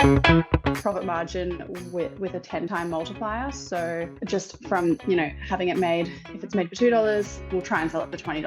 Profit margin with a 10-time multiplier. So just from, having it made, if it's made for $2, we'll try and sell it for $20.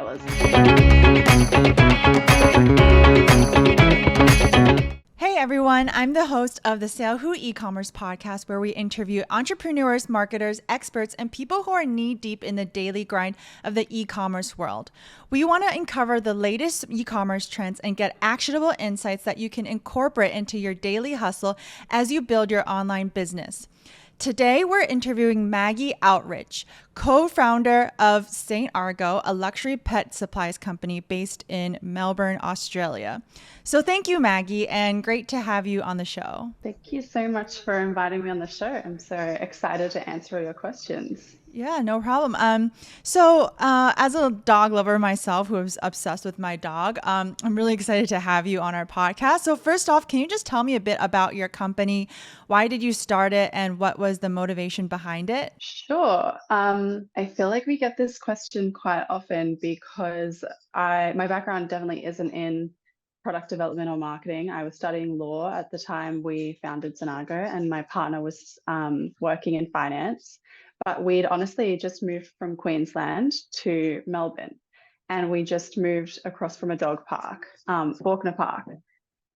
Hey everyone, I'm the host of the Sale Who eCommerce podcast, where we interview entrepreneurs, marketers, experts, and people who are knee deep in the daily grind of the e-commerce world. We want to uncover the latest e-commerce trends and get actionable insights that you can incorporate into your daily hustle as you build your online business. Today, we're interviewing Maggie Outridge, co-founder of St. Argo, a luxury pet supplies company based in Melbourne, Australia. So thank you, Maggie, and great to have you on the show. Thank you so much for inviting me on the show. I'm so excited to answer your questions. Yeah, no problem. As a dog lover myself, who is obsessed with my dog, I'm really excited to have you on our podcast. So first off, can you just tell me a bit about your company? Why did you start it, and what was the motivation behind it? Sure. I feel like we get this question quite often because my background definitely isn't in product development or marketing. I was studying law at the time we founded Argo, and my partner was working in finance. But we'd honestly just moved from Queensland to Melbourne, and we just moved across from a dog park, Faulkner Park,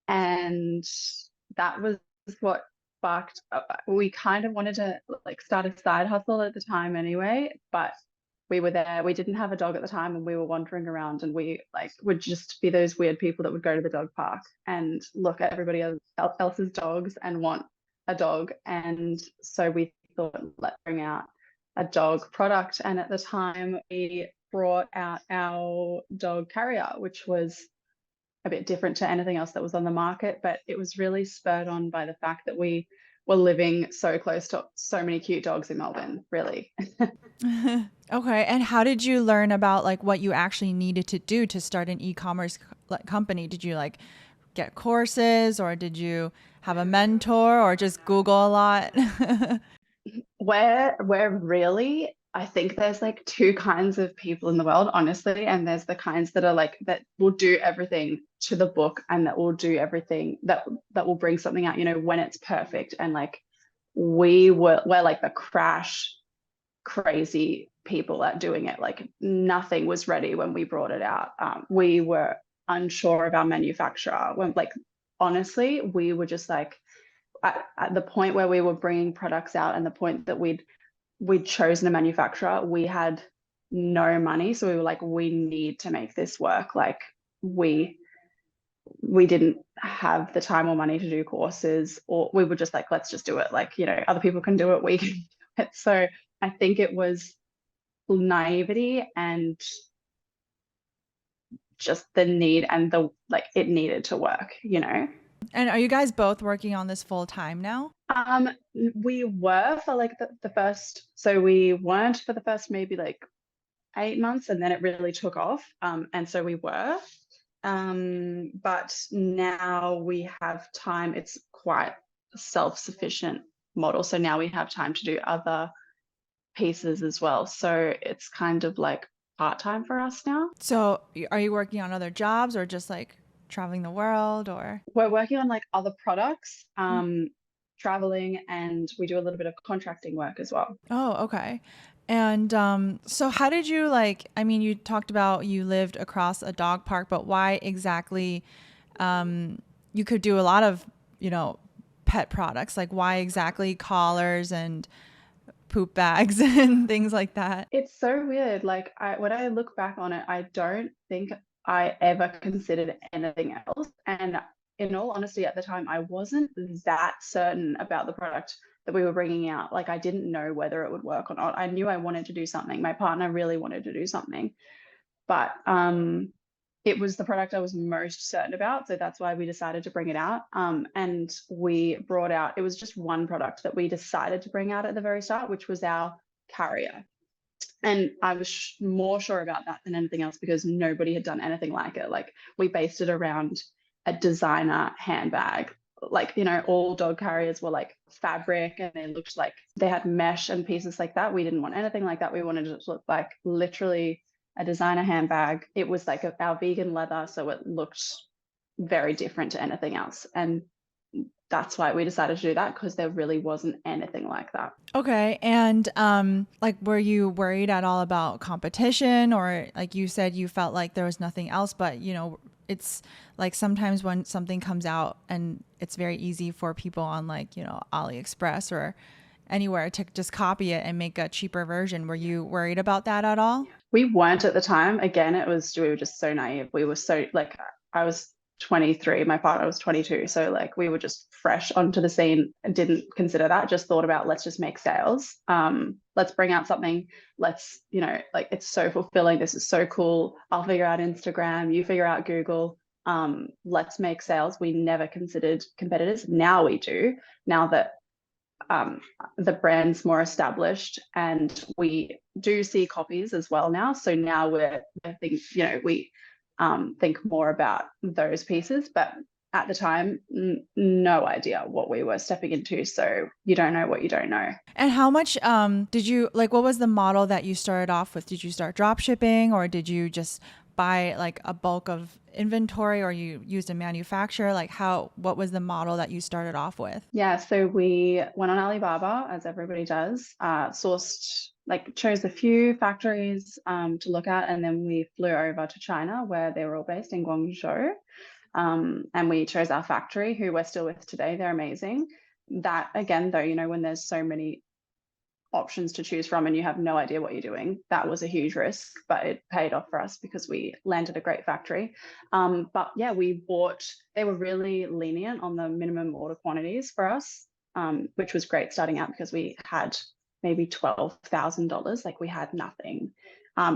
and that was what sparked. We kind of wanted to start a side hustle at the time anyway, but we were there. We didn't have a dog at the time, and we were wandering around, and we would just be those weird people that would go to the dog park and look at everybody else's dogs and want a dog. And so we thought, let's bring out a dog product. And at the time, we brought out our dog carrier, which was a bit different to anything else that was on the market, but it was really spurred on by the fact that we were living so close to so many cute dogs in Melbourne, really. Okay, and how did you learn about what you actually needed to do to start an e-commerce company? Did you get courses, or did you have a mentor, or just Google a lot? We're really, I think there's two kinds of people in the world, honestly, and there's the kinds that are that will do everything to the book, and that will do everything that will bring something out, when it's perfect. And we're the crash crazy people at doing it. Nothing was ready when we brought it out. We were unsure of our manufacturer. When honestly, we were just at the point where we were bringing products out, and the point that we'd chosen a manufacturer, we had no money. So we were we need to make this work. We didn't have the time or money to do courses, or we were just let's just do it. Other people can do it, we can do it. So I think it was naivety and just the need, and it needed to work. And are you guys both working on this full time now? We were for the first, so we weren't for the first maybe 8 months, and then it really took off. And so we were, but now we have time. It's quite a self-sufficient model. So now we have time to do other pieces as well. So it's kind of part-time for us now. So are you working on other jobs, or just traveling the world, or? We're working on other products, traveling, and we do a little bit of contracting work as well. Oh, okay. And so how did you you talked about you lived across a dog park, but why exactly you could do a lot of, pet products? Why exactly collars and poop bags and things like that? It's so weird. When I look back on it, I don't think I ever considered anything else. And in all honesty, at the time, I wasn't that certain about the product that we were bringing out. I didn't know whether it would work or not. I knew I wanted to do something. My partner really wanted to do something, but it was the product I was most certain about. So that's why we decided to bring it out. And we brought out, it was just one product that we decided to bring out at the very start, which was our carrier. And I was more sure about that than anything else, because nobody had done anything like it. We based it around a designer handbag. All dog carriers were fabric, and they looked like they had mesh and pieces like that. We didn't want anything like that. We wanted it to look like literally a designer handbag. It was our vegan leather, so it looked very different to anything else. And that's why we decided to do that, because there really wasn't anything like that. Okay. And like, were you worried at all about competition, or like you said, you felt like there was nothing else, but it's like sometimes when something comes out and it's very easy for people on like, AliExpress or anywhere to just copy it and make a cheaper version. Were you worried about that at all? We weren't at the time. Again, we were just so naive. We were so like, I was 23, my partner was 22. So like we were just fresh onto the scene and didn't consider that, just thought about, let's just make sales. Let's bring out something. Let's, like, it's so fulfilling. This is so cool. I'll figure out Instagram, you figure out Google. Let's make sales. We never considered competitors. Now we do, now that the brand's more established, and we do see copies as well now. So now we think more about those pieces, but at the time, no idea what we were stepping into. So you don't know what you don't know. And how much did you like, what was the model that you started off with? Did you start drop shipping, or did you just buy like a bulk of inventory, or you used a manufacturer? Like what was the model that you started off with? Yeah, so we went on Alibaba, as everybody does, chose a few factories to look at, and then we flew over to China, where they were all based in Guangzhou. And we chose our factory, who we're still with today. They're amazing. That, again, though, when there's so many options to choose from and you have no idea what you're doing, that was a huge risk, but it paid off for us because we landed a great factory. But yeah, they were really lenient on the minimum order quantities for us, which was great starting out, because we had maybe $12,000, like we had nothing.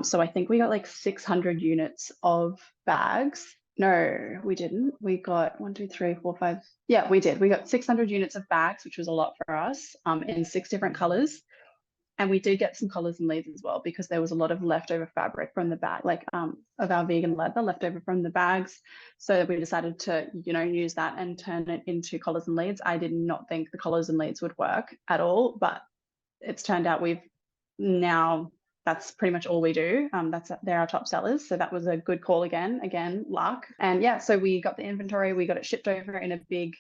So I think we got like 600 units of bags. No, we didn't. We got 1, 2, 3, 4, 5. Yeah, we did. We got 600 units of bags, which was a lot for us, in 6 different colors. And we did get some collars and leads as well, because there was a lot of leftover fabric from the bag, of our vegan leather left over from the bags. So we decided to, use that and turn it into collars and leads. I did not think the collars and leads would work at all, but it's turned out that's pretty much all we do. They're our top sellers. So that was a good call again, luck. And yeah, so we got the inventory, we got it shipped over in a big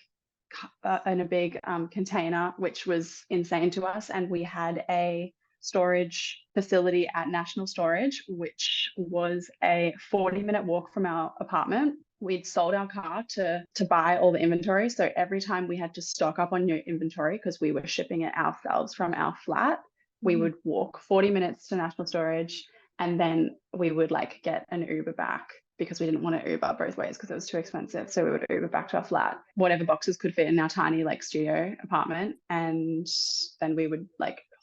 container, which was insane to us. And we had a storage facility at National Storage, which was a 40-minute walk from our apartment. We'd sold our car to buy all the inventory. So every time we had to stock up on new inventory, because we were shipping it ourselves from our flat, we would walk 40 minutes to National Storage, and then we would get an Uber back, because we didn't want to Uber both ways because it was too expensive. So we would Uber back to our flat, whatever boxes could fit in our tiny studio apartment. And then we would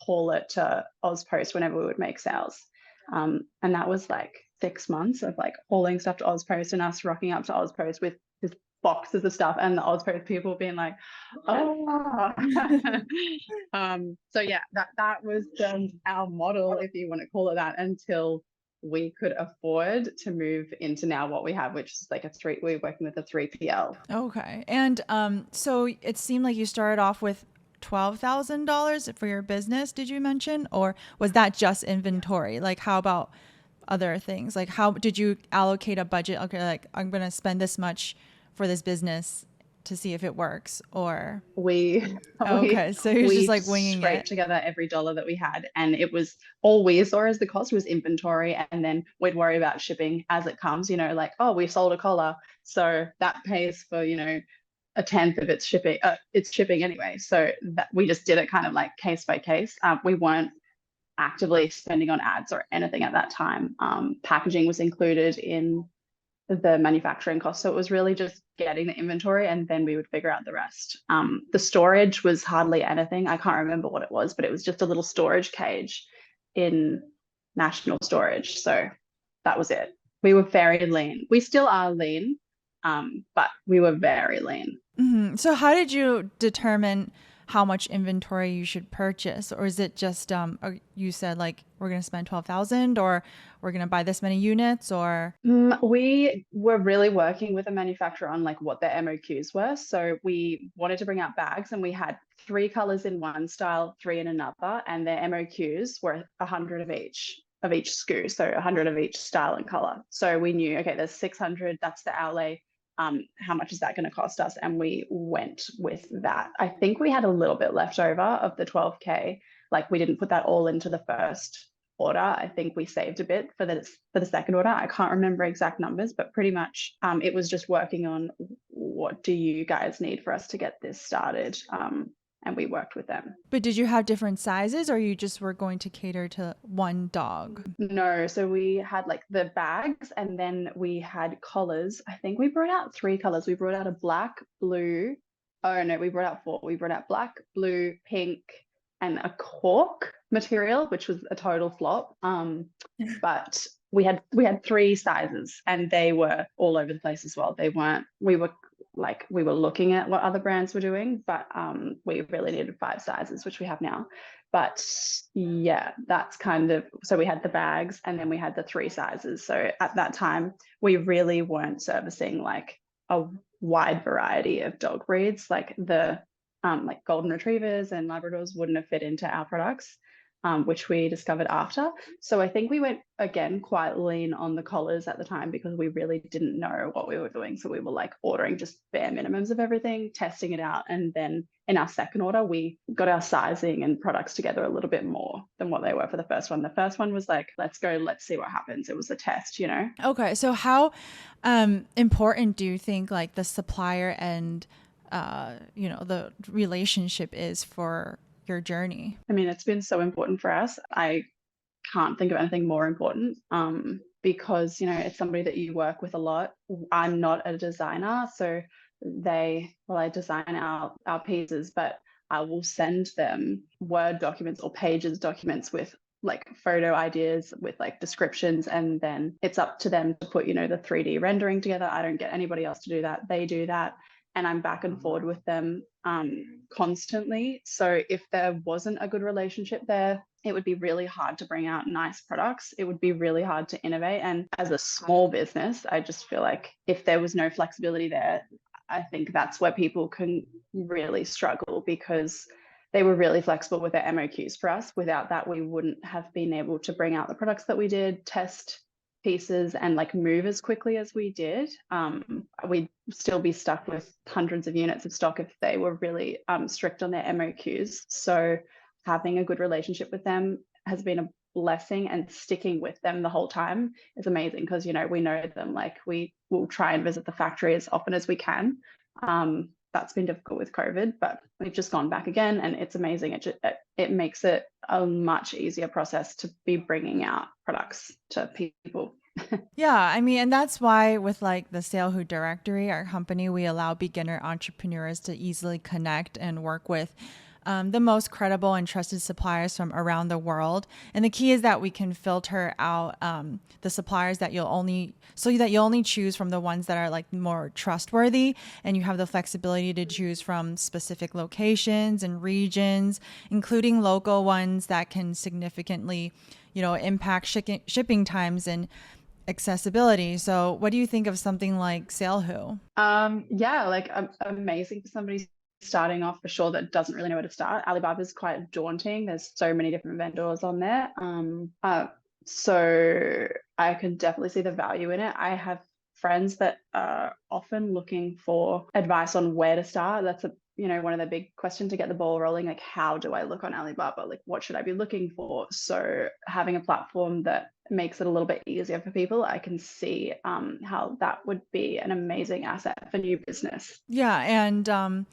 haul it to Ozpost whenever we would make sales. And that was 6 months of hauling stuff to Ozpost, and us rocking up to Ozpost with just boxes of stuff, and the Ozpost people being like, oh. So yeah, that was our model, if you want to call it that, until we could afford to move into now what we have, which is we're working with a 3PL. Okay. And so it seemed like you started off with $12,000 for your business, did you mention? Or was that just inventory? Like, how about other things? Like, how did you allocate a budget? Okay, I'm going to spend this much for this business to see if it works, or so you're just winging it together every dollar that we had, and it was all we saw as the cost was inventory, and then we'd worry about shipping as it comes. We sold a collar, so that pays for a tenth of its shipping anyway. So that we just did it kind of case by case. We weren't actively spending on ads or anything at that time. Packaging was included in the manufacturing cost. So it was really just getting the inventory, and then we would figure out the rest. The storage was hardly anything. I can't remember what it was, but it was just a little storage cage in National Storage. So that was it. We were very lean. We still are lean, but we were very lean. Mm-hmm. So how did you determine how much inventory you should purchase? Or is it just, you said we're going to spend 12,000, or we're going to buy this many units, or? We were really working with a manufacturer on what their MOQs were. So we wanted to bring out bags, and we had 3 colors in one style, 3 in another, and their MOQs were 100 of each SKU. So 100 of each style and color. So we knew, okay, there's 600, that's the outlay. how much is that going to cost us? And we went with that. I think we had a little bit left over of the 12K. Like we didn't put that all into the first order. I think we saved a bit for the second order. I can't remember exact numbers, but pretty much it was just working on what do you guys need for us to get this started. And we worked with them. But did you have different sizes, or you just were going to cater to one dog? No, so we had like the bags, and then we had collars. I think we brought out 3 colors. We brought out a black, blue. Oh no, we brought out 4. We brought out black, blue, pink, and a cork material, which was a total flop. But we had 3 sizes, and they were all over the place as well. We were looking at what other brands were doing, but we really needed 5 sizes, which we have now. But yeah, that's kind of, so we had the bags, and then we had the 3 sizes. So at that time, we really weren't servicing like a wide variety of dog breeds. Like the like golden retrievers and Labradors wouldn't have fit into our products, which we discovered after. So I think we went again quite lean on the collars at the time because we really didn't know what we were doing. So we were like ordering just bare minimums of everything, testing it out. And then in our second order, we got our sizing and products together a little bit more than what they were for the first one. The first one was like, let's go, let's see what happens. It was a test, you know? Okay. So how important do you think like the supplier and the relationship is for your journey? I mean, it's been so important for us. I can't think of anything more important because, it's somebody that you work with a lot. I'm not a designer, so I design our pieces, but I will send them Word documents or Pages documents with like photo ideas with like descriptions, and then it's up to them to put, the 3D rendering together. I don't get anybody else to do that. They do that. And I'm back and forward with them constantly. So if there wasn't a good relationship there, it would be really hard to bring out nice products. It would be really hard to innovate. And as a small business, I just feel like if there was no flexibility there, I think that's where people can really struggle, because they were really flexible with their MOQs for us. Without that, we wouldn't have been able to bring out the products that we did, test pieces, and like move as quickly as we did. We'd still be stuck with hundreds of units of stock if they were really strict on their MOQs. So having a good relationship with them has been a blessing, and sticking with them the whole time is amazing because, we know them. Like we will try and visit the factory as often as we can. That's been difficult with COVID, but we've just gone back again, and it's amazing. It makes it a much easier process to be bringing out products to people. Yeah, I mean, and that's why with like the Sale Who directory, our company, we allow beginner entrepreneurs to easily connect and work with the most credible and trusted suppliers from around the world. And the key is that we can filter out the suppliers that you'll only choose from the ones that are like more trustworthy, and you have the flexibility to choose from specific locations and regions, including local ones that can significantly, impact shipping times and accessibility. So what do you think of something like Sale Who? Yeah, like amazing for somebody starting off, for sure, that doesn't really know where to start. Alibaba is quite daunting. There's so many different vendors on there. So I can definitely see the value in it. I have friends that are often looking for advice on where to start. That's one of the big questions to get the ball rolling. Like, how do I look on Alibaba? Like, what should I be looking for? So having a platform that makes it a little bit easier for people, I can see how that would be an amazing asset for new business. Yeah. And,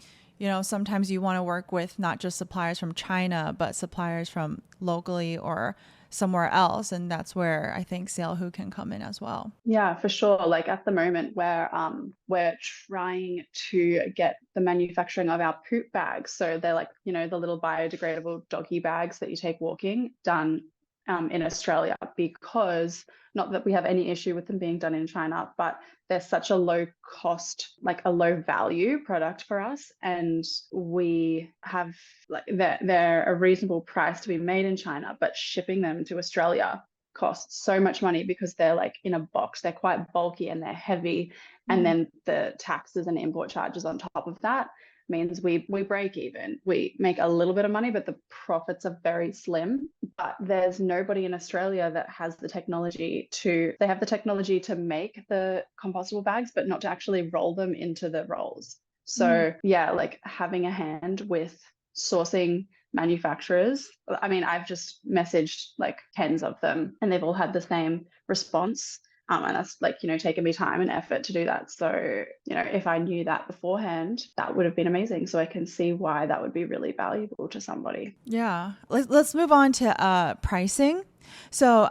sometimes you want to work with not just suppliers from China, but suppliers from locally or somewhere else. And that's where I think Sale Who can come in as well. Yeah, for sure. Like at the moment we're trying to get the manufacturing of our poop bags. So they're like, the little biodegradable doggy bags that you take walking, done in Australia, because not that we have any issue with them being done in China, but they're such a low cost, like a low value product for us. And we have like they're a reasonable price to be made in China, but shipping them to Australia costs so much money because they're like in a box. They're quite bulky and they're heavy. And then the taxes and import charges on top of that. means we break even. We make a little bit of money, but the profits are very slim. But there's nobody in Australia that has the technology they have the technology to make the compostable bags, but not to actually roll them into the rolls. So yeah, like having a hand with sourcing manufacturers. I mean, I've just messaged like tens of them and they've all had the same response. And that's like, taken me time and effort to do that. So, if I knew that beforehand, that would have been amazing. So I can see why that would be really valuable to somebody. Yeah. Let's move on to pricing. So,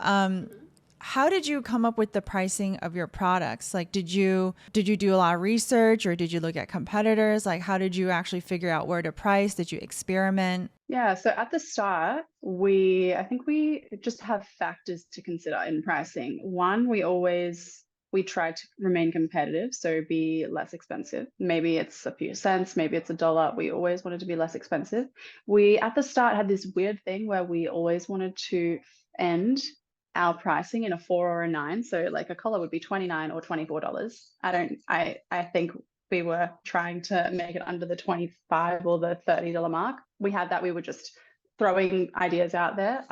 how did you come up with the pricing of your products? Like, did you do a lot of research, or did you look at competitors? Like, how did you actually figure out where to price? Did you experiment? Yeah, so at the start, I think we just have factors to consider in pricing. One, we try to remain competitive, so be less expensive. Maybe it's a few cents, maybe it's $1. We always wanted to be less expensive. We at the start had this weird thing where we always wanted to end our pricing in a 4 or a 9. So like a collar would be $29 or $24. I think we were trying to make it under the 25 or the $30 mark. We had that. We were just throwing ideas out there.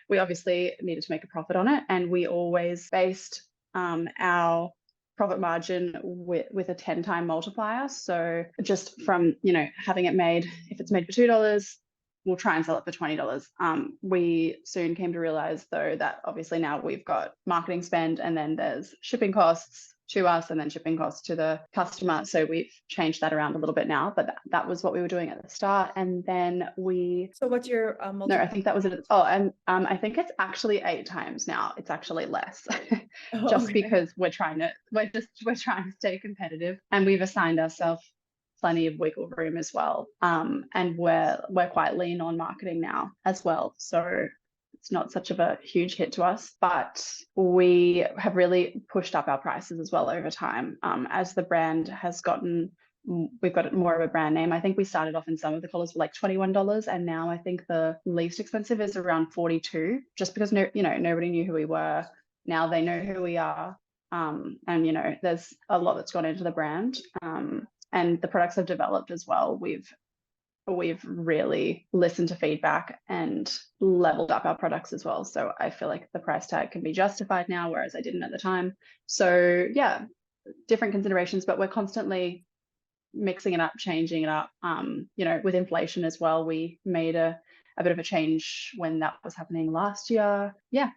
We obviously needed to make a profit on it, and we always based our profit margin with a 10-time multiplier. So just from having it made, if it's made for $2, we'll try and sell it for $20. We soon came to realize, though, that obviously now we've got marketing spend, and then there's shipping costs to us and then shipping costs to the customer. So we've changed that around a little bit now, but that was what we were doing at the start. And then So what's your no, I think that was it. Oh, and I think it's actually 8 times now. It's actually less, just because we're trying to stay competitive, and we've assigned ourselves plenty of wiggle room as well. And we're quite lean on marketing now as well. So it's not such of a huge hit to us, but we have really pushed up our prices as well over time. As the brand has we've got more of a brand name. I think we started off in some of the collars for like $21, and now I think the least expensive is around $42, just because nobody knew who we were. Now they know who we are. And there's a lot that's gone into the brand. And the products have developed as well. We've really listened to feedback and leveled up our products as well. So I feel like the price tag can be justified now, whereas I didn't at the time. So yeah, different considerations, but we're constantly mixing it up, changing it up. With inflation as well, we made a bit of a change when that was happening last year. Yeah.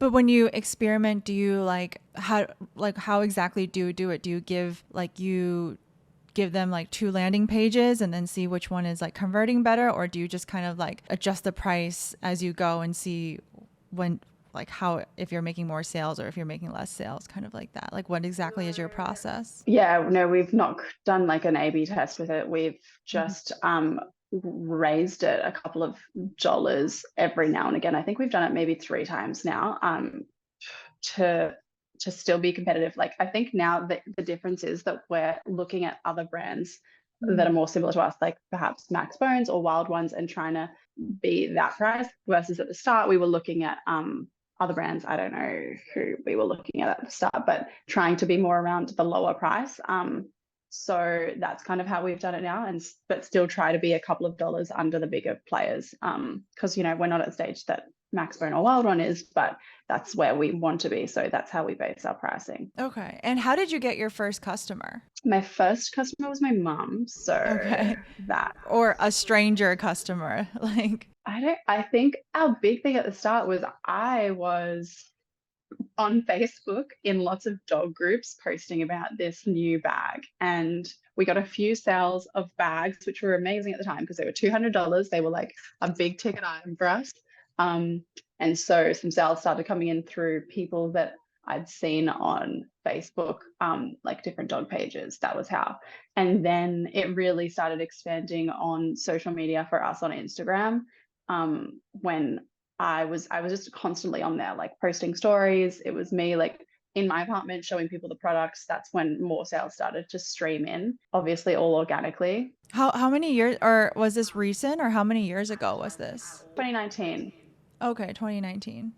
But when you experiment, do you how exactly do you do it? Do you give them like 2 landing pages and then see which one is like converting better, or do you just kind of like adjust the price as you go and see if you're making more sales or if you're making less sales, kind of like that? Like, what exactly is your process? Yeah, no, we've not done like an A/B test with it. We've just raised it a couple of dollars every now and again. I think we've done it maybe 3 times now, to still be competitive. Like, I think now the difference is that we're looking at other brands that are more similar to us, like perhaps Max Bones or Wild Ones, and trying to be that price, versus at the start we were looking at other brands. I don't know who we were looking at the start, but trying to be more around the lower price. So that's kind of how we've done it now, but still try to be a couple of dollars under the bigger players, because we're not at the stage that Max Bone or Wild One is, but that's where we want to be. So that's how we base our pricing. Okay. And how did you get your first customer? My first customer was my mum. So that, or a stranger customer, like. I think our big thing at the start was I was on Facebook in lots of dog groups posting about this new bag, and we got a few sales of bags, which were amazing at the time because they were $200. They were like a big ticket item for us. And so some sales started coming in through people that I'd seen on Facebook, like different dog pages. That was how. And then it really started expanding on social media for us on Instagram, when I was just constantly on there, like posting stories. It was me like in my apartment showing people the products. That's when more sales started to stream in, obviously all organically. How many years, or was this recent, or how many years ago was this? 2019. Okay, 2019.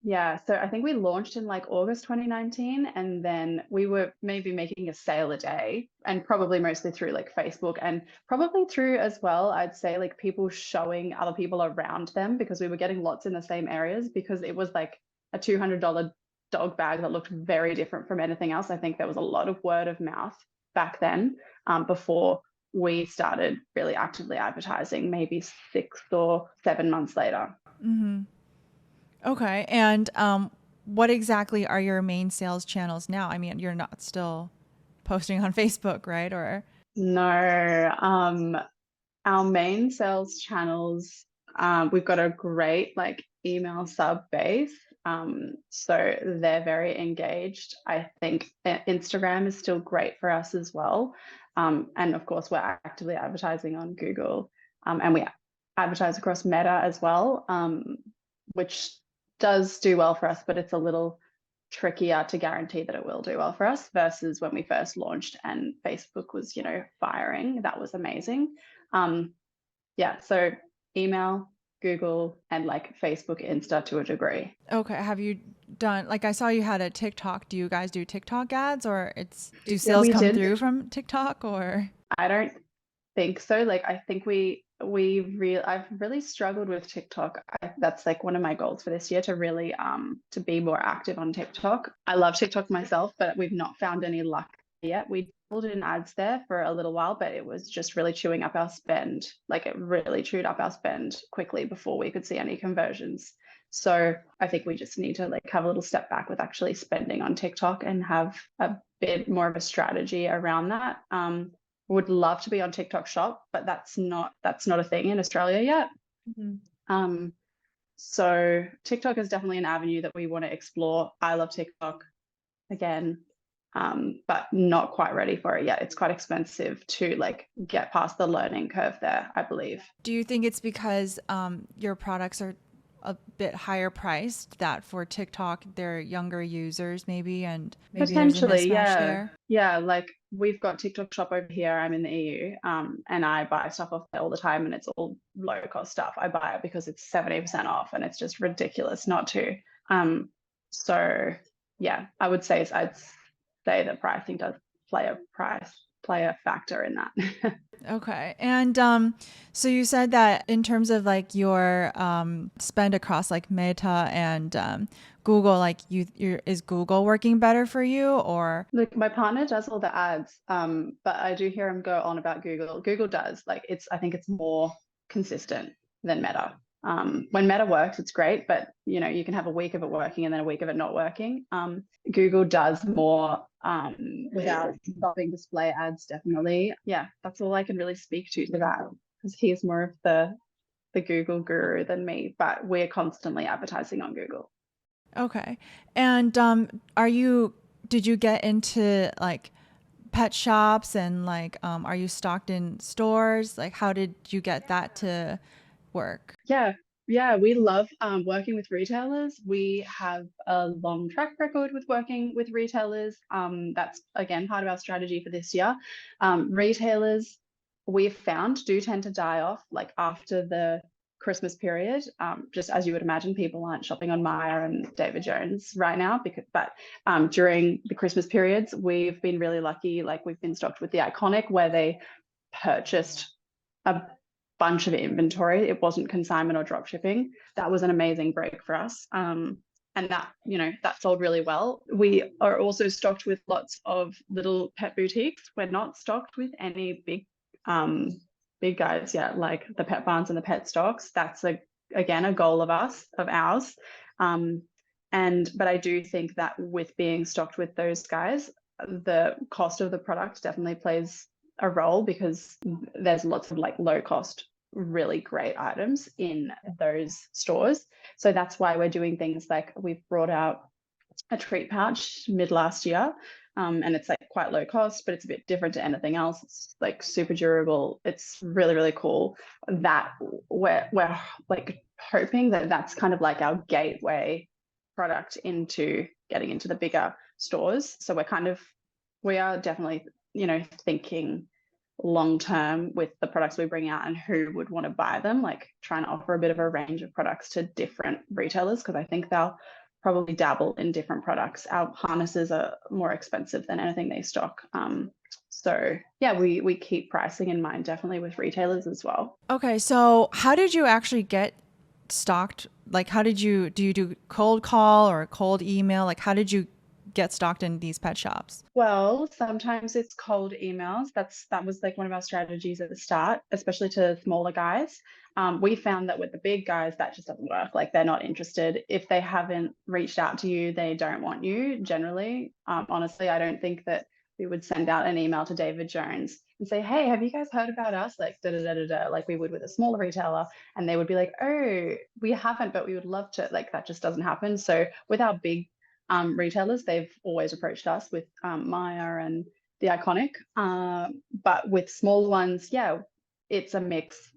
Yeah, so I think we launched in like August 2019, and then we were maybe making a sale a day, and probably mostly through like Facebook, and probably through as well, I'd say like people showing other people around them, because we were getting lots in the same areas, because it was like a $200 dog bag that looked very different from anything else. I think there was a lot of word of mouth back then, before we started really actively advertising, maybe 6 or 7 months later. Mm-hmm. Okay. And what exactly are your main sales channels now? I mean, you're not still posting on Facebook, right? Or No, our main sales channels, we've got a great like email sub base. So they're very engaged. I think Instagram is still great for us as well. And of course, we're actively advertising on Google, and we advertise across Meta as well, which does do well for us, but it's a little trickier to guarantee that it will do well for us versus when we first launched and Facebook was, firing. That was amazing. Um, yeah, so email, Google, and like Facebook, Insta to a degree. okay, have you done like I saw you had a TikTok. Do you guys do TikTok ads or do Yeah, sales we come did. through from TikTok or? I don't think so. Like, I think I've really struggled with TikTok. That's like one of my goals for this year, to really to be more active on TikTok. I love TikTok myself, but we've not found any luck yet. We pulled in ads there for a little while, but it was just really chewing up our spend. Like, it really chewed up our spend quickly before we could see any conversions. So I think we just need to like have a little step back with actually spending on TikTok and have a bit more of a strategy around that. Would love to be on TikTok Shop, but that's not a thing in Australia yet. Mhm. Um, so TikTok is definitely an avenue that we want to explore. I love TikTok again, but not quite ready for it yet. It's quite expensive to like get past the learning curve there, I believe. Do you think it's because your products are a bit higher priced that for TikTok they're younger users maybe and maybe there's a Potentially, mismatch yeah. there? Yeah, like we've got TikTok Shop over here. I'm in the EU, and I buy stuff off there all the time, and it's all low cost stuff. I buy it because it's 70% off, and it's just ridiculous not to. So yeah, I'd say that pricing does play a factor in that. Okay. And so you said that in terms of like your spend across like Meta and Google, like is Google working better for you or? Look, my partner does all the ads, but I do hear him go on about Google. Google does like I think it's more consistent than Meta. When Meta works, it's great, but you can have a week of it working and then a week of it not working. Google does more without stopping display ads, definitely. Yeah, that's all I can really speak to that, because he's more of the Google guru than me, but we're constantly advertising on Google. Okay. And did you get into like pet shops and like, are you stocked in stores? Like, how did you get that to work? Yeah, yeah, we love working with retailers. We have a long track record with working with retailers. That's again part of our strategy for this year. Retailers, we've found, do tend to die off like after the Christmas period. Just as you would imagine, people aren't shopping on Myer and David Jones right now, but during the Christmas periods, we've been really lucky. Like, we've been stocked with the Iconic, where they purchased a bunch of inventory. It wasn't consignment or drop shipping. That was an amazing break for us. And that sold really well. We are also stocked with lots of little pet boutiques. We're not stocked with any big guys yet, like the Pet Barns and the Pet Stocks. That's again a goal of ours. But I do think that with being stocked with those guys, the cost of the product definitely plays a role, because there's lots of like low cost, really great items in those stores. So that's why we're doing things like we've brought out a treat pouch mid last year. And it's like quite low cost, but it's a bit different to anything else. It's like super durable. It's really, really cool. That we're like hoping that that's kind of like our gateway product into getting into the bigger stores. So we are definitely, thinking long term with the products we bring out and who would want to buy them, like trying to offer a bit of a range of products to different retailers, because I think they'll probably dabble in different products. Our harnesses are more expensive than anything they stock. So yeah, we keep pricing in mind, definitely with retailers as well. Okay, so how did you actually get stocked? Like, do you do cold call or cold email? Like, how did you get stocked in these pet shops? Well, sometimes it's cold emails. That was like one of our strategies at the start, especially to smaller guys. We found that with the big guys, that just doesn't work. Like they're not interested. If they haven't reached out to you, they don't want you generally. Honestly, I don't think that we would send out an email to David Jones and say, "Hey, have you guys heard about us?" Like da da da da da, like we would with a smaller retailer, and they would be like, "Oh, we haven't, but we would love to." Like that just doesn't happen. So with our big retailers, they've always approached us with Maya and the Iconic. But with small ones, yeah, it's a mix.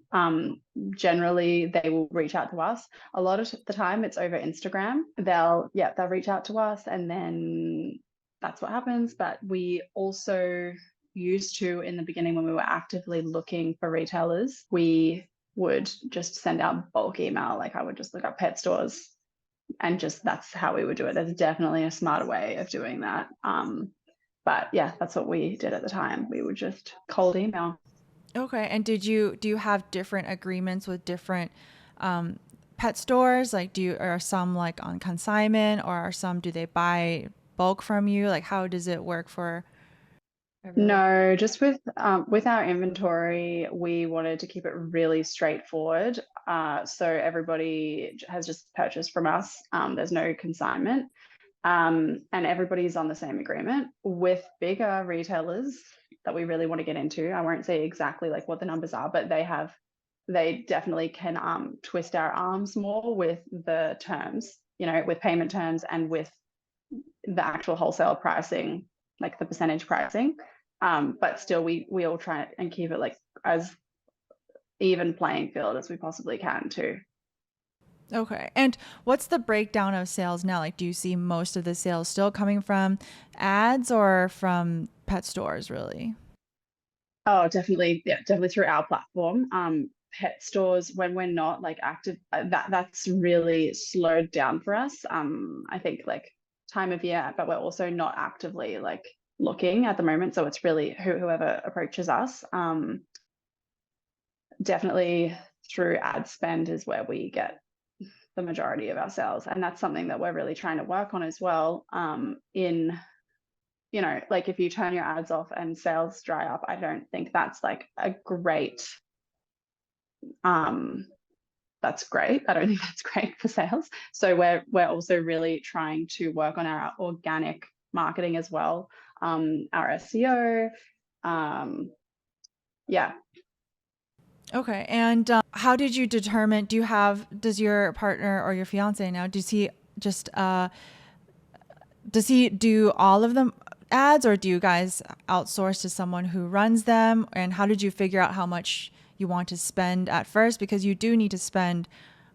Generally, they will reach out to us. A lot of the time, it's over Instagram. They'll reach out to us, and then that's what happens. But we also used to, in the beginning, when we were actively looking for retailers, we would just send out bulk email. Like I would just look up pet stores and just that's how we would do it. There's definitely a smarter way of doing that. But yeah, that's what we did at the time. We would just cold email. Okay, and do you have different agreements with different pet stores? Like, are some like on consignment, or are some do they buy bulk from you? Like, how does it work for everyone? No, just with our inventory, we wanted to keep it really straightforward. So everybody has just purchased from us. There's no consignment. And everybody's on the same agreement. With bigger retailers that we really want to get into, I won't say exactly like what the numbers are, but they definitely can twist our arms more with the terms, with payment terms and with the actual wholesale pricing, like the percentage pricing. But still, we all try and keep it like as even playing field as we possibly can too. Okay. And what's the breakdown of sales now? Like, do you see most of the sales still coming from ads or from pet stores, really? Oh, definitely, yeah, definitely through our platform. Pet stores when we're not like active, that's really slowed down for us. I think like time of year, but we're also not actively like looking at the moment. So it's really whoever approaches us. Definitely through ad spend is where we get the majority of our sales, and that's something that we're really trying to work on as well. Like if you turn your ads off and sales dry up, I don't think that's like a great um that's great. I don't think that's great for sales. So we're also really trying to work on our organic marketing as well, our SEO. Yeah. Okay. And how did you determine? Does your partner or your fiance now, does he do all of them ads, or do you guys outsource to someone who runs them? And how did you figure out how much you want to spend at first? Because you do need to spend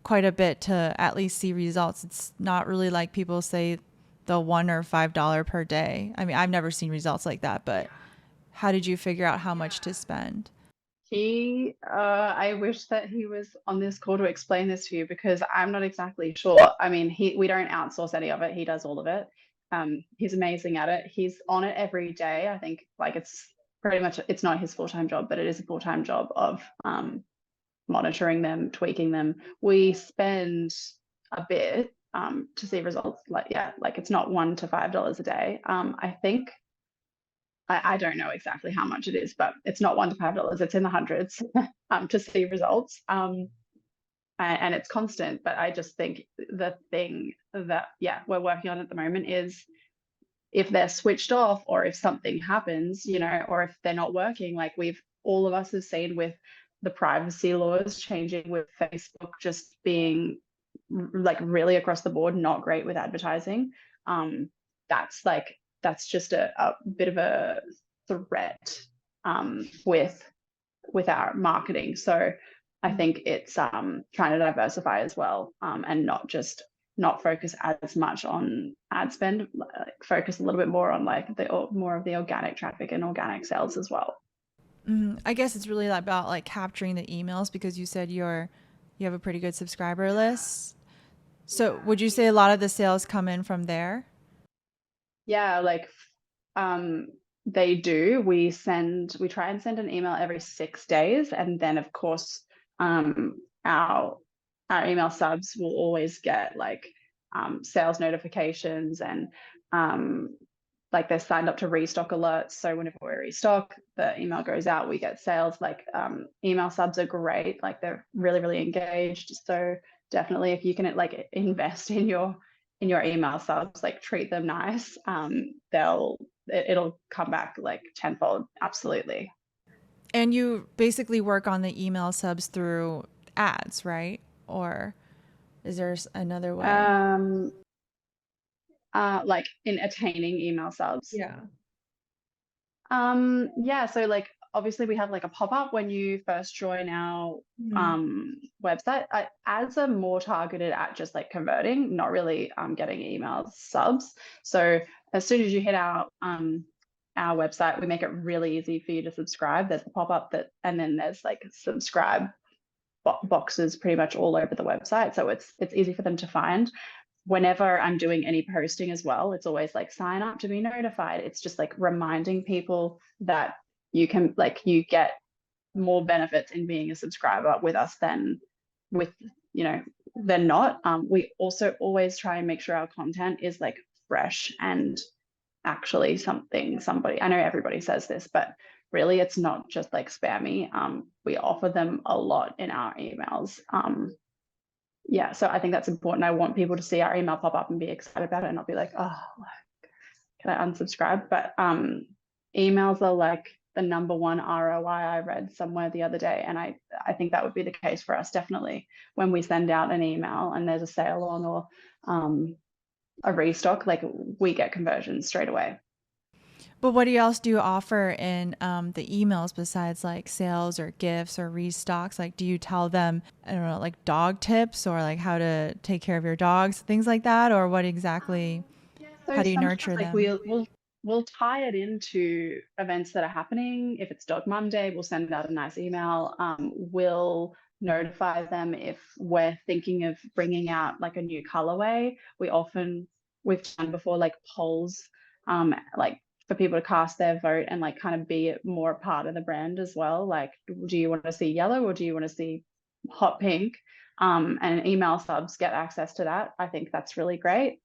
quite a bit to at least see results. It's not really like people say the $1 or $5 per day. I mean, I've never seen results like that, but how did you figure out how much to spend? I wish that he was on this call to explain this to you because I'm not exactly sure. I mean, we don't outsource any of it. He does all of it. He's amazing at it. He's on it every day. I think like it's pretty much, it's not his full-time job, but it is a full-time job of monitoring them, tweaking them. We spend a bit to see results. Like, yeah, like it's not $1 to $5 a day. I think I don't know exactly how much it is, but it's not $1 to $5. It's in the hundreds to see results. And it's constant. But I just think the thing that, yeah, we're working on at the moment is if they're switched off or if something happens, or if they're not working, like all of us have seen with the privacy laws changing, with Facebook just being like really across the board, not great with advertising. That's just a bit of a threat with our marketing. So I think it's trying to diversify as well, and not focus as much on ad spend, like focus a little bit more on like more of the organic traffic and organic sales as well. I guess it's really about like capturing the emails, because you said you have a pretty good subscriber list. So would you say a lot of the sales come in from there? Yeah, like they do. We try and send an email every 6 days, and then of course um our email subs will always get like sales notifications, and um like they're signed up to restock alerts. So whenever we restock, the email goes out, we get sales. Like email subs are great, like they're really, really engaged. So definitely if you can like invest in your email subs, like treat them nice, it'll come back like tenfold. Absolutely. And you basically work on the email subs through ads, right? Or is there another way? Um, like in attaining email subs. Yeah. Yeah, so like obviously we have like a pop-up when you first join our Mhm. website. Ads are more targeted at just like converting, not really getting email subs. So as soon as you hit our website, we make it really easy for you to subscribe. There's a pop-up that, and then there's like subscribe boxes pretty much all over the website. So it's easy for them to find. Whenever I'm doing any posting as well, it's always like sign up to be notified. It's just like reminding people that you get more benefits in being a subscriber with us than with, you know, than not. We also always try and make sure our content is like fresh and actually somebody, I know everybody says this, but really it's not just like spammy. We offer them a lot in our emails. Yeah, so I think that's important. I want people to see our email pop up and be excited about it and not be like, oh, can I unsubscribe? But emails are like the number one ROI. I read somewhere the other day, and I think that would be the case for us definitely. When we send out an email and there's a sale on, or a restock, like we get conversions straight away. But what else do you offer in the emails besides like sales or gifts or restocks? Like, do you tell them, I don't know, like dog tips or like how to take care of your dogs, things like that? Or what exactly, Yeah, so how do you sometimes nurture like them? we'll tie it into events that are happening. If it's Dog Monday, we'll send out a nice email. We'll notify them if we're thinking of bringing out like a new colorway. We've done before like polls, like for people to cast their vote and like kind of be more a part of the brand as well. Like, do you want to see yellow or do you want to see hot pink? And email subs get access to that. I think that's really great.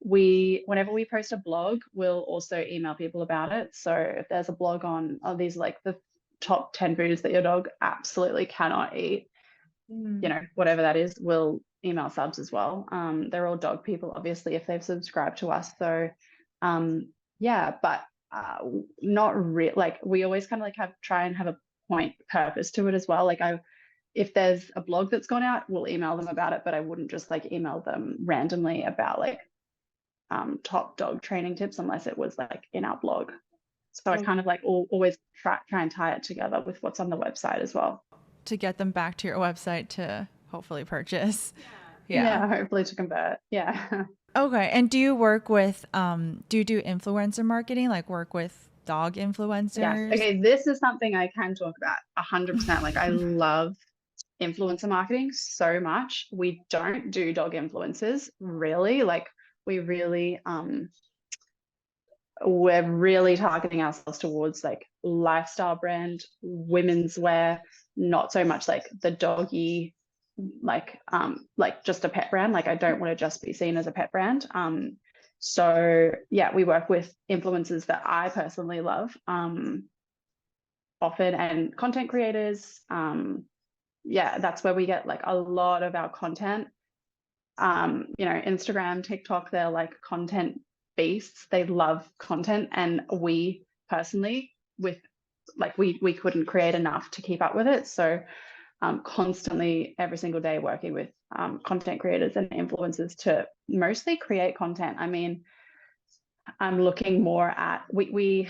Whenever we post a blog, we'll also email people about it. So if there's a blog on, oh, these like the top 10 foods that your dog absolutely cannot eat, Mm. whatever that is, we'll email subs as well. They're all dog people, obviously, if they've subscribed to us. So yeah, but not real, like we always kind of like try and have a point purpose to it as well. Like if there's a blog that's gone out, we'll email them about it, but I wouldn't just like email them randomly about like top dog training tips unless it was like in our blog. So I kind of like always try and tie it together with what's on the website as well. To get them back to your website to hopefully purchase. Yeah. Yeah, hopefully to convert. Yeah. Okay. And do you work with, do you do influencer marketing, like work with dog Yes. influencers? Okay. This is something I can talk about 100%. Like I love influencer marketing so much. We don't do dog influencers really. Like we really we're really targeting ourselves towards like lifestyle brand, women's wear, not so much like the doggy, like just a pet brand. Like I don't want to just be seen as a pet brand. So yeah, we work with influencers that I personally love, often, and content creators. Yeah, that's where we get like a lot of our content. Instagram, TikTok, they're like content beasts. They love content, and we personally, with like we couldn't create enough to keep up with it. So constantly every single day working with content creators and influencers to mostly create content. I mean, I'm looking more at we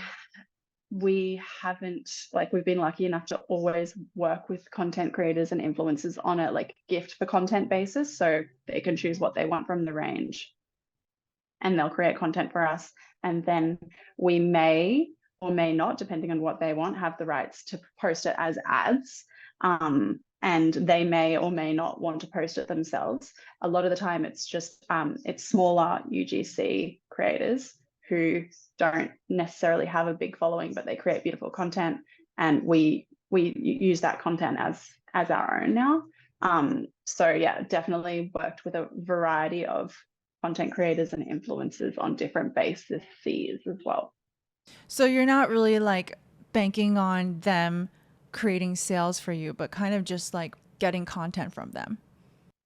haven't, like we've been lucky enough to always work with content creators and influencers on a like gift for content basis, so they can choose what they want from the range and they'll create content for us, and then we may or may not, depending on what they want, have the rights to post it as ads. and they may or may not want to post it themselves. A lot of the time it's just it's smaller UGC creators who don't necessarily have a big following, but they create beautiful content, and we use that content as our own now. So yeah, definitely worked with a variety of content creators and influencers on different bases as well. So you're not really like banking on them creating sales for you, but kind of just like getting content from them.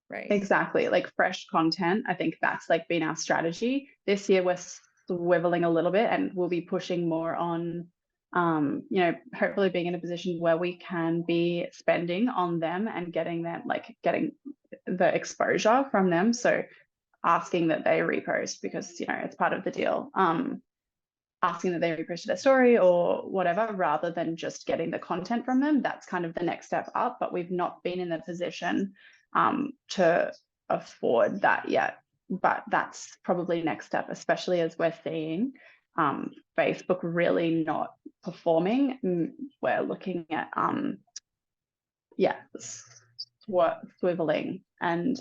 Right. Exactly. Like fresh content. I think that's like been our strategy. This year we're swiveling a little bit, and we'll be pushing more on hopefully being in a position where we can be spending on them and getting the exposure from them. So asking that they repost, because it's part of the deal. Asking that they repost their story or whatever, rather than just getting the content from them. That's kind of the next step up, but we've not been in the position to afford that yet. But that's probably next step, especially as we're seeing Facebook really not performing. We're looking at swiveling and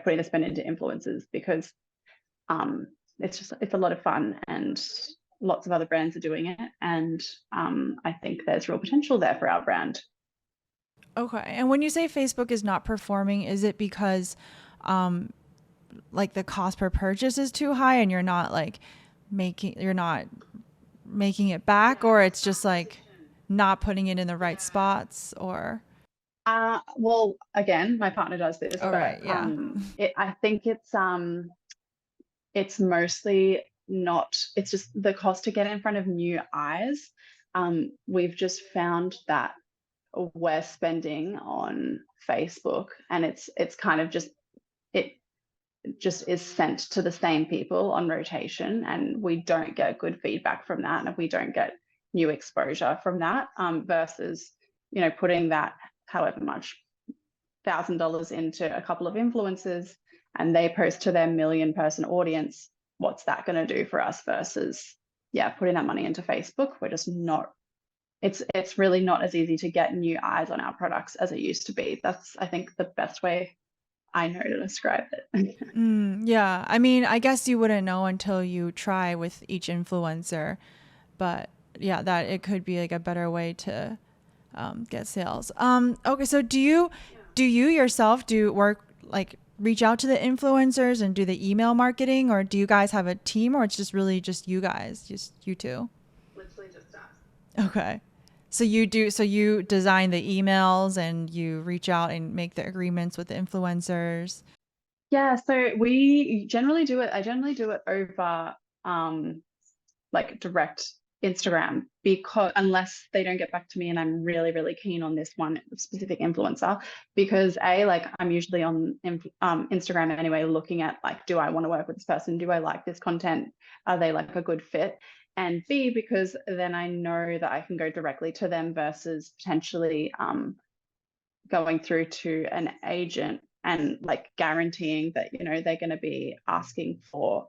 putting the spend into influencers, because it's a lot of fun, and lots of other brands are doing it, and I think there's real potential there for our brand. Okay. And when you say Facebook is not performing, is it because like the cost per purchase is too high and you're not making it back, or it's just like not putting it in the right spots? Or Well, again, my partner does this, all right, yeah. I think it's mostly not, it's just the cost to get in front of new eyes. We've just found that we're spending on Facebook, and it's kind of just, it just is sent to the same people on rotation, and we don't get good feedback from that, and we don't get new exposure from that, versus putting that however much $1,000 into a couple of influencers, and they post to their 1 million person audience. What's that going to do for us versus putting that money into Facebook? We're just not, it's really not as easy to get new eyes on our products as it used to be. That's, I think, the best way I know to describe it. Yeah. I mean, I guess you wouldn't know until you try with each influencer, but yeah, that it could be like a better way to get sales. Okay. So do you yourself do work, like reach out to the influencers and do the email marketing, or do you guys have a team, or it's just really just you guys, just you two? Literally just us. Okay. So you design the emails and you reach out and make the agreements with the influencers. Yeah, so we generally do it. I generally do it over like direct Instagram, because unless they don't get back to me and I'm really, really keen on this one specific influencer, because I'm usually on Instagram anyway, looking at like, do I want to work with this person? Do I like this content? Are they like a good fit? And B, because then I know that I can go directly to them versus potentially going through to an agent and like guaranteeing that they're going to be asking for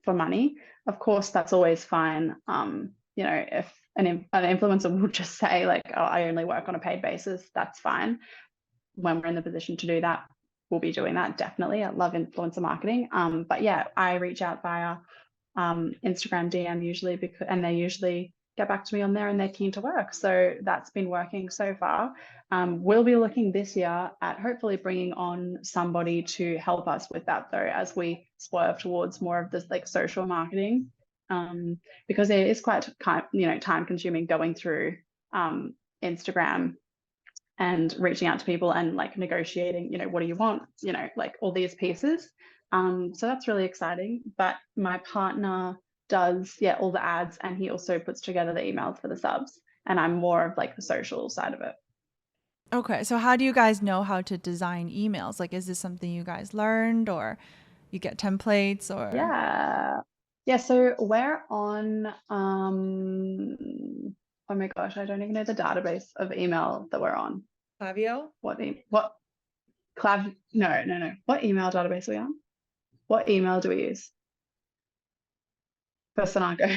money. Of course, that's always fine. If an influencer will just say like, oh, I only work on a paid basis, that's fine. When we're in the position to do that, we'll be doing that, definitely. I love influencer marketing. But yeah, I reach out via Instagram DM usually, and they usually get back to me on there and they're keen to work. So that's been working so far. We'll be looking this year at hopefully bringing on somebody to help us with that, though, as we swerve towards more of this like social marketing, because it is quite time consuming going through Instagram and reaching out to people and like negotiating, what do you want, like all these pieces. So that's really exciting. But my partner does all the ads, and he also puts together the emails for the subs, and I'm more of like the social side of it. Okay. So how do you guys know how to design emails? Like, is this something you guys learned, or you get templates, or? Yeah, so we're on oh my gosh, I don't even know the database of email that we're on. Clavio? What no, what email database are we on? What email do we use for Argo?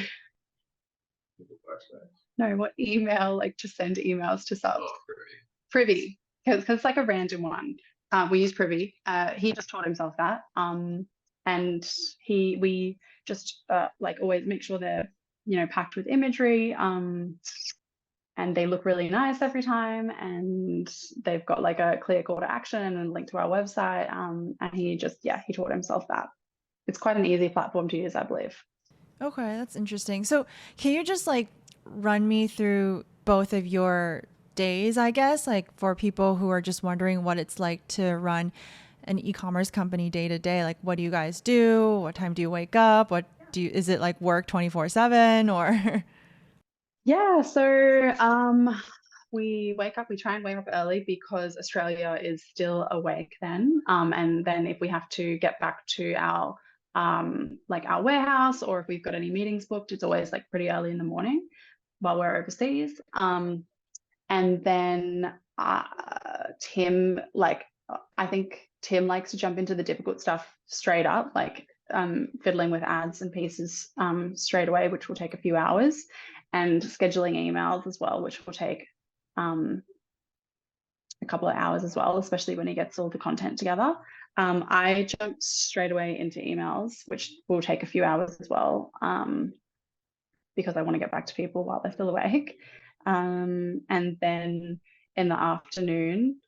No, what email, like to send emails to subs? Privy, because it's like a random one. We use Privy. He just taught himself that. And we just like always make sure they're, packed with imagery. And they look really nice every time, and they've got like a clear call to action and a link to our website. And he taught himself that. It's quite an easy platform to use, I believe. Okay, that's interesting. So, can you just like run me through both of your days, I guess, like for people who are just wondering what it's like to run an e-commerce company day to day? Like, what do you guys do? What time do you wake up? Is it like work 24/7 or? Yeah, so we try and wake up early because Australia is still awake then. And then if we have to get back to our like our warehouse, or if we've got any meetings booked, it's always like pretty early in the morning while we're overseas. And then Tim, like I think Tim likes to jump into the difficult stuff straight up, like fiddling with ads and pieces straight away, which will take a few hours, and scheduling emails as well, which will take a couple of hours as well, especially when he gets all the content together. I jump straight away into emails, which will take a few hours as well, because I want to get back to people while they're still awake. And then in the afternoon,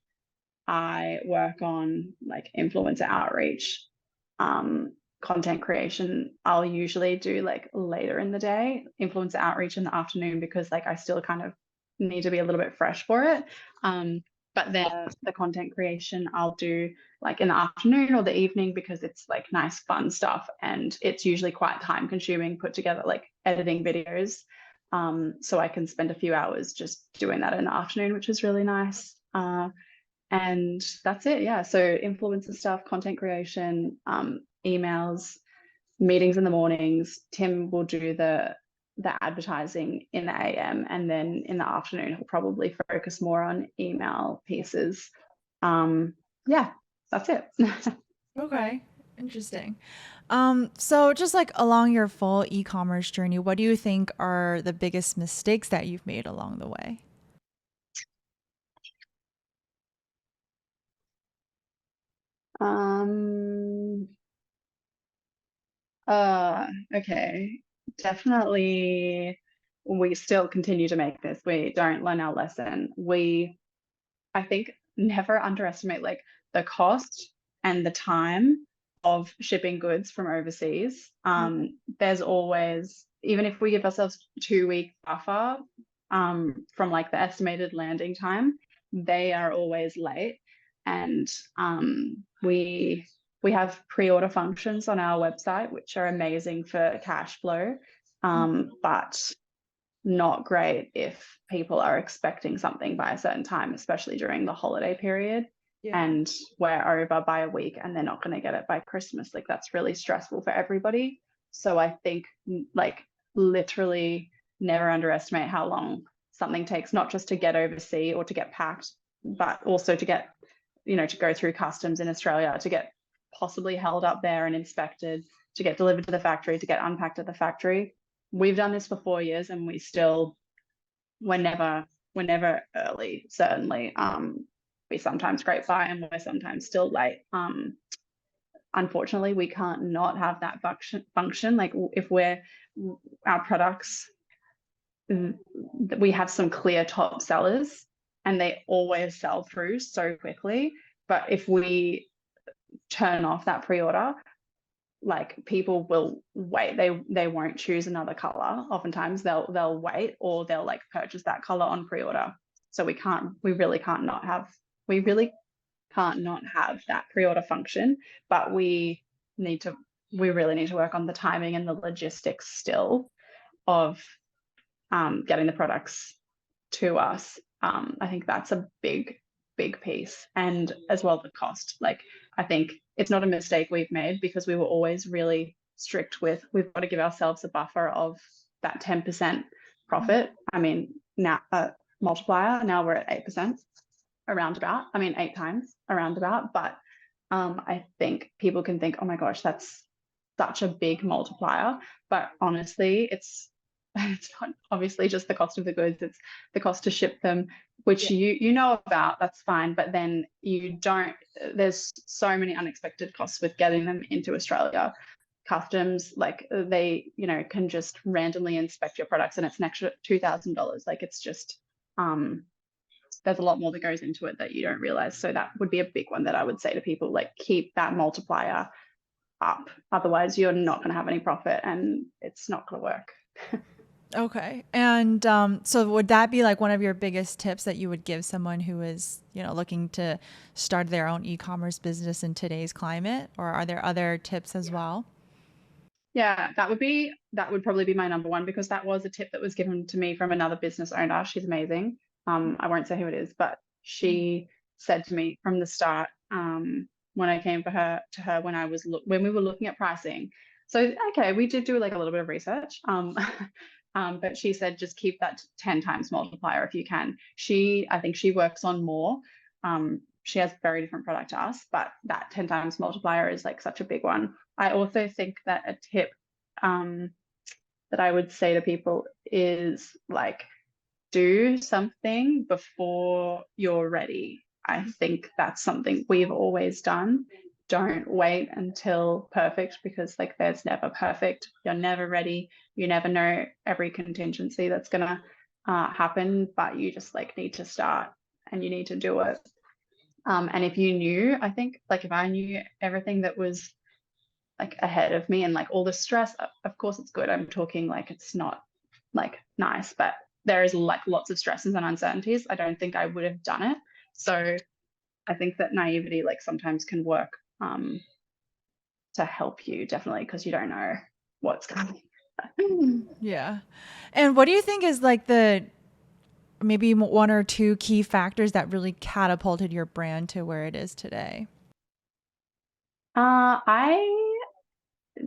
I work on like influencer outreach, content creation. I'll usually do like later in the day, influencer outreach in the afternoon, because like I still kind of need to be a little bit fresh for it. But then the content creation I'll do like in the afternoon or the evening, because it's like nice, fun stuff. And it's usually quite time consuming, put together like editing videos. So I can spend a few hours just doing that in the afternoon, which is really nice. And that's it. Yeah. So influencer stuff, content creation, emails, meetings in the mornings. Tim will do the advertising in the AM, and then in the afternoon he'll probably focus more on email pieces. Yeah, that's it. Okay, interesting. So just like along your full e-commerce journey, what do you think are the biggest mistakes that you've made along the way? um okay. Definitely we still continue to make this. We don't learn our lesson. I think, never underestimate like the cost and the time of shipping goods from overseas. There's always, even if we give ourselves 2 week buffer from like the estimated landing time, they are always late. And we have pre-order functions on our website, which are amazing for cash flow, but not great if people are expecting something by a certain time, especially during the holiday period. Yeah. And we're over by a week and they're not going to get it by Christmas. Like that's really stressful for everybody. So I think like literally never underestimate how long something takes, not just to get overseas or to get packed, but also to get, to go through customs in Australia, to get possibly held up there and inspected, to get delivered to the factory, to get unpacked at the factory. We've done this for 4 years and we're never early, certainly. We sometimes scrape by and we're sometimes still late. Unfortunately, we can't not have that function. Like if our products, we have some clear top sellers and they always sell through so quickly. But if we turn off that pre-order, like people will wait. They won't choose another color. Oftentimes they'll wait, or they'll like purchase that color on pre-order. So we really can't not have that pre-order function. But we really need to work on the timing and the logistics still of getting the products to us. I think that's a big piece, and as well the cost. Like I think it's not a mistake we've made, because we were always really strict with, we've got to give ourselves a buffer of that 10% profit. I mean, now multiplier, now we're at 8% around about. I mean, 8 times around about. But I think people can think, oh my gosh, that's such a big multiplier. But honestly, it's it's not obviously just the cost of the goods, it's the cost to ship them, which Yeah. you know about, that's fine. But then there's so many unexpected costs with getting them into Australia. Customs, like they, can just randomly inspect your products and it's an extra $2,000. Like it's just, there's a lot more that goes into it that you don't realize. So that would be a big one that I would say to people, like keep that multiplier up. Otherwise, you're not going to have any profit and it's not going to work. Okay. And so would that be like one of your biggest tips that you would give someone who is, looking to start their own e-commerce business in today's climate? Or are there other tips as well? Yeah, that would probably be my number one, because that was a tip that was given to me from another business owner. She's amazing. I won't say who it is, but she said to me from the start, when I came to her when we were looking at pricing. So okay, we did do like a little bit of research. But she said just keep that 10 times multiplier if you can. I think she works on more. She has very different product to us, but that 10 times multiplier is like such a big one. I also think that a tip that I would say to people is like, do something before you're ready. I think that's something we've always done. Don't wait until perfect, because like there's never perfect. You're never ready. You never know every contingency that's gonna happen, but you just like need to start and you need to do it. And if you knew, I think like if I knew everything that was like ahead of me and like all the stress, of course it's good. I'm talking like it's not like nice, but there is like lots of stresses and uncertainties. I don't think I would have done it. So I think that naivety like sometimes can work to help you, definitely, because you don't know what's coming. Yeah. And what do you think is like the maybe one or two key factors that really catapulted your brand to where it is today? I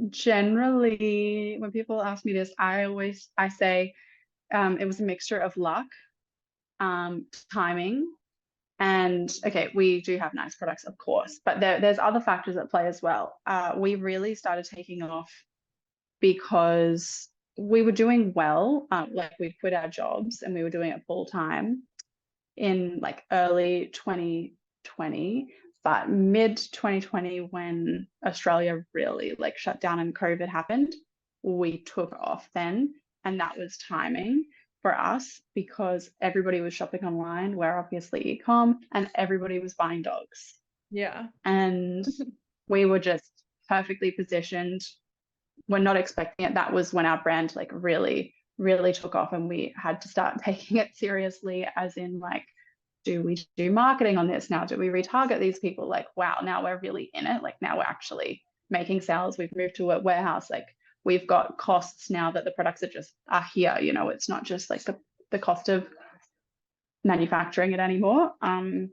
generally, when people ask me this, I say it was a mixture of luck, timing, and okay, we do have nice products, of course, but there's other factors at play as well. We really started taking off because we were doing well. Like we quit our jobs and we were doing it full time in like early 2020, but mid 2020 when Australia really like shut down and COVID happened, we took off then, and that was timing for us because everybody was shopping online. We're obviously e-com and everybody was buying dogs. Yeah. And we were just perfectly positioned. We're not expecting it. That was when our brand like really, really took off and we had to start taking it seriously, as in like, do we do marketing on this now? Do we retarget these people? Like, wow, now we're really in it. Like now we're actually making sales. We've moved to a warehouse. Like we've got costs now that the products are here. It's not just like the cost of manufacturing it anymore. And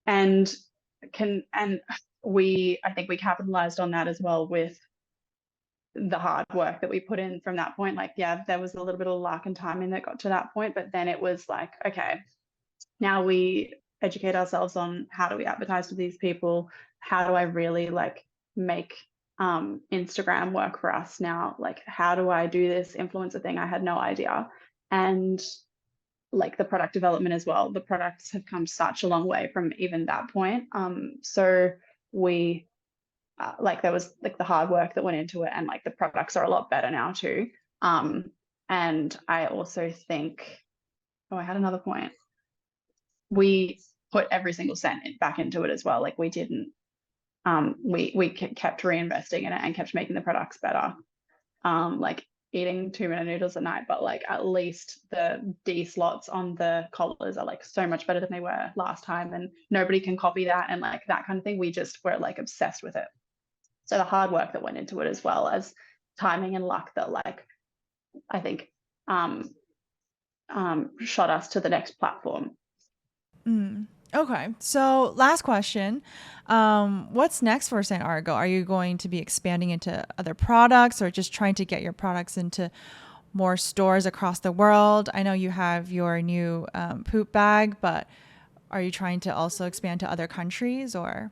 I think we capitalized on that as well with the hard work that we put in from that point. Like, yeah, there was a little bit of luck and timing that got to that point, but then it was like, okay, now we educate ourselves on how do we advertise to these people? How do I really like make Instagram work for us now? Like, how do I do this influencer thing? I had no idea. And like the product development as well. The products have come such a long way from even that point. So we like there was like the hard work that went into it, and like the products are a lot better now too. And I also think, oh, I had another point. We put every single cent back into it as well. Like we didn't, we kept reinvesting in it and kept making the products better. Like eating 2-minute noodles at night, but like at least the D slots on the collars are like so much better than they were last time, and nobody can copy that and like that kind of thing. We just were like obsessed with it. So the hard work that went into it, as well as timing and luck, that like I think shot us to the next platform. Okay. So last question. What's next for St. Argo? Are you going to be expanding into other products or just trying to get your products into more stores across the world? I know you have your new poop bag, but are you trying to also expand to other countries or?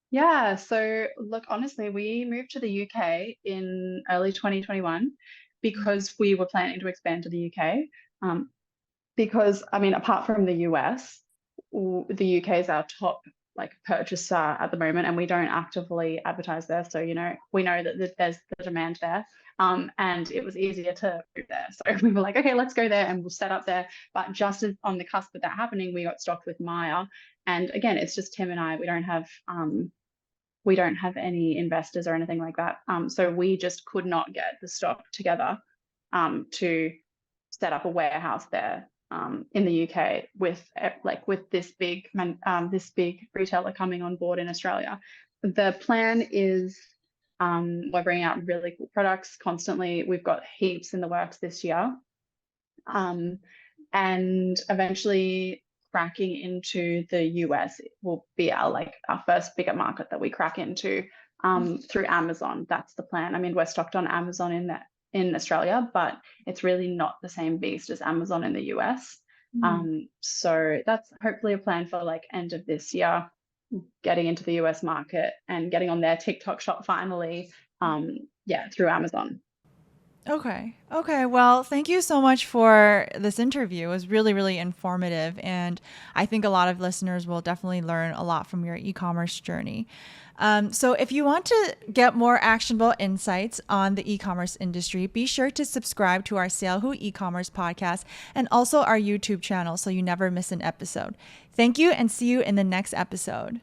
Yeah, so look, honestly, we moved to the UK in early 2021. because we were planning to expand to the UK. Because I mean, apart from the US, the UK is our top like purchaser at the moment, and we don't actively advertise there. So, we know that there's the demand there. And it was easier to move there. So we were like, okay, let's go there and we'll set up there. But just as on the cusp of that happening, we got stocked with Maya. And again, it's just Tim and I. We don't have any investors or anything like that. So we just could not get the stock together to set up a warehouse there in the UK with this big retailer coming on board in Australia. The plan is we're bringing out really cool products constantly. We've got heaps in the works this year, and eventually cracking into the US will be our first bigger market that we crack into through Amazon. That's the plan. I mean, we're stocked on Amazon in Australia, but it's really not the same beast as Amazon in the US. So that's hopefully a plan for end of this year, getting into the US market and getting on their TikTok shop finally, through Amazon. Okay. Well, thank you so much for this interview. It was really, really informative. And I think a lot of listeners will definitely learn a lot from your e-commerce journey. So if you want to get more actionable insights on the e-commerce industry, be sure to subscribe to our Sail Who e-commerce podcast and also our YouTube channel so you never miss an episode. Thank you and see you in the next episode.